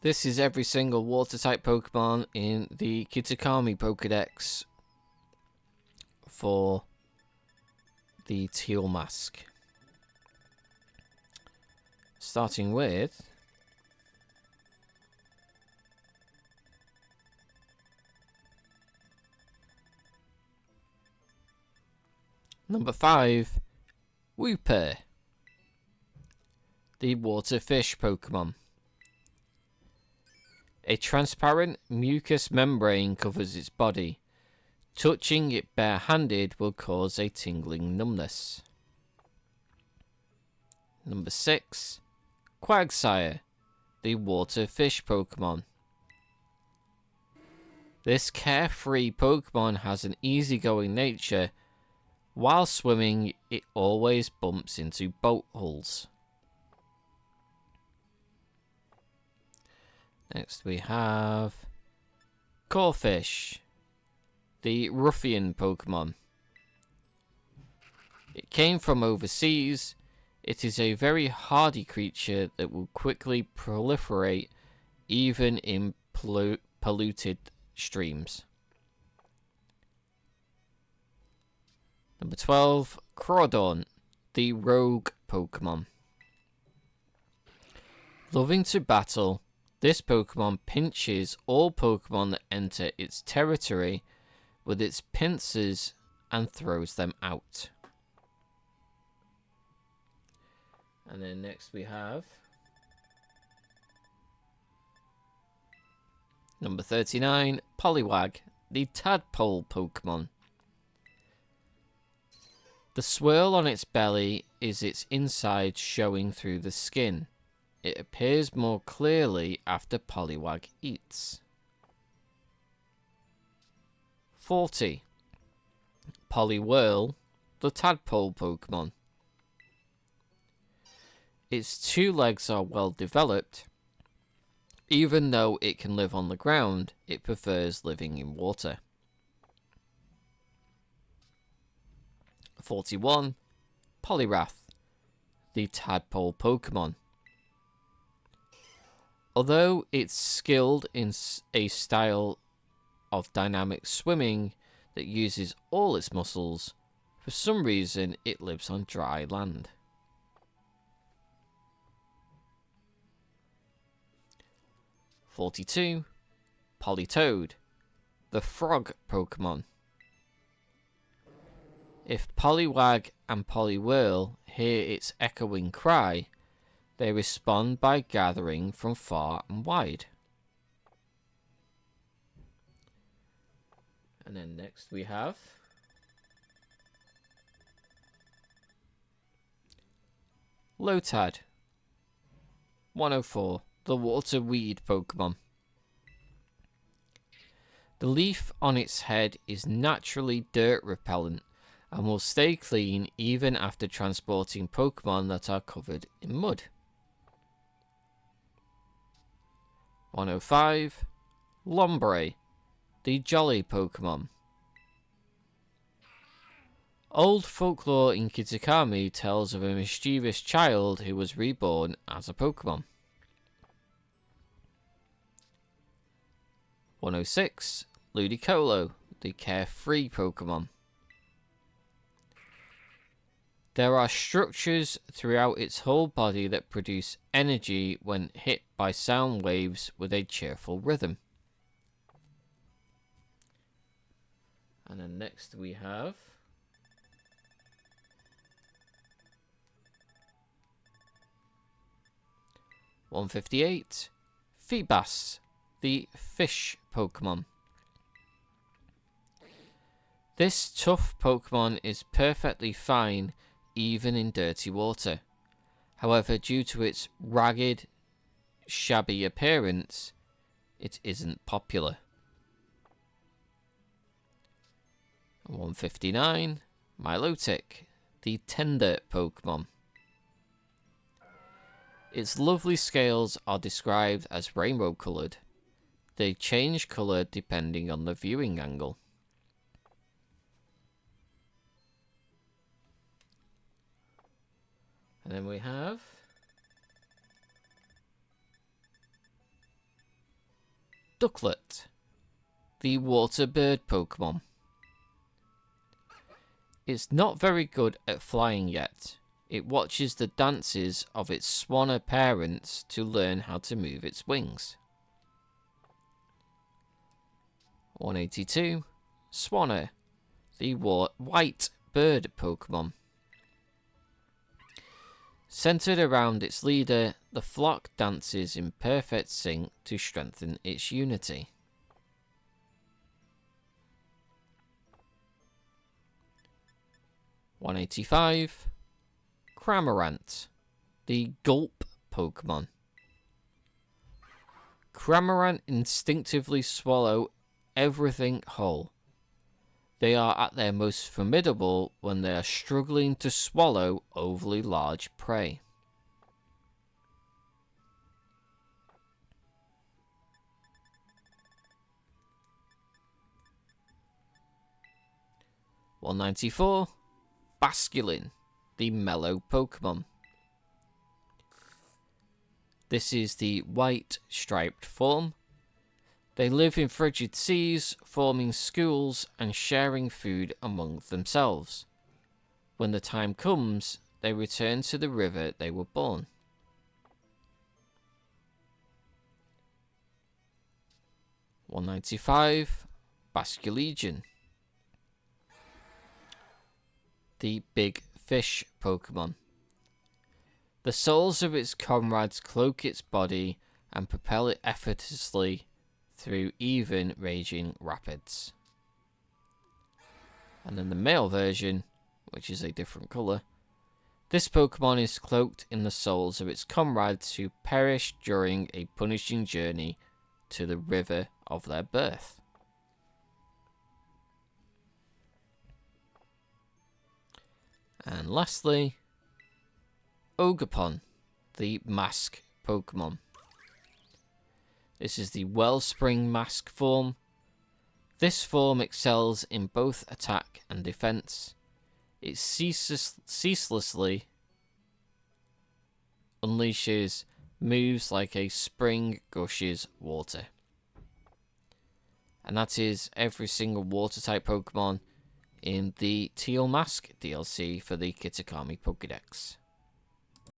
This is every single water-type Pokemon in the Kitakami Pokedex for the Teal Mask. Starting with number 5, Wooper, the water fish Pokemon. A transparent mucus membrane covers its body. Touching it bare-handed will cause a tingling numbness. Number 6, Quagsire, the water fish Pokemon. This carefree Pokemon has an easygoing nature. While swimming, it always bumps into boat hulls. Next we have Corphish, the ruffian Pokemon. It came from overseas. It is a very hardy creature that will quickly proliferate even in polluted streams. Number 12, Crawdaunt, the rogue Pokemon. Loving to battle, this Pokemon pinches all Pokemon that enter its territory with its pincers and throws them out. And then next we have number 39, Poliwag, the tadpole Pokemon. The swirl on its belly is its inside showing through the skin. It appears more clearly after Poliwag eats. 40. Poliwhirl, the tadpole Pokemon. Its 2 legs are well developed. Even though it can live on the ground, it prefers living in water. 41. Poliwrath, the tadpole Pokemon. Although it's skilled in a style of dynamic swimming that uses all its muscles, for some reason it lives on dry land. 42. Politoed, the frog Pokemon. If Poliwag and Poliwhirl hear its echoing cry, they respond by gathering from far and wide. And then next we have Lotad, 104, the water weed Pokemon. The leaf on its head is naturally dirt repellent and will stay clean even after transporting Pokemon that are covered in mud. 105. Lombre, the jolly Pokemon. Old folklore in Kitakami tells of a mischievous child who was reborn as a Pokemon. 106. Ludicolo, the carefree Pokemon. There are structures throughout its whole body that produce energy when hit by sound waves with a cheerful rhythm. And then next we have (158) Feebas, the fish Pokemon. This tough Pokemon is perfectly fine even in dirty water. However, due to its ragged, shabby appearance, it isn't popular. 159. Milotic, the tender Pokemon. Its lovely scales are described as rainbow coloured. They change colour depending on the viewing angle. And then we have Ducklet, the water bird Pokemon. It's not very good at flying yet. It watches the dances of its swanner parents to learn how to move its wings. 182. Swanner, the white bird Pokemon. Centered around its leader, the flock dances in perfect sync to strengthen its unity. 185. Cramorant, the gulp Pokemon. Cramorant instinctively swallow everything whole. They are at their most formidable when they are struggling to swallow overly large prey. (194) Basculin, the mellow Pokemon. This is the white striped form. They live in frigid seas, forming schools and sharing food among themselves. When the time comes, they return to the river they were born. 195. Basculegion, the big fish Pokemon. The souls of its comrades cloak its body and propel it effortlessly through even raging rapids. And then the male version, which is a different colour. This Pokemon is cloaked in the souls of its comrades who perished during a punishing journey to the river of their birth. And lastly, Ogerpon, the mask Pokemon. This is the Wellspring Mask form. This form excels in both attack and defense. It ceaselessly unleashes moves like a spring gushes water. And that is every single water type Pokemon in the Teal Mask DLC for the Kitakami Pokedex.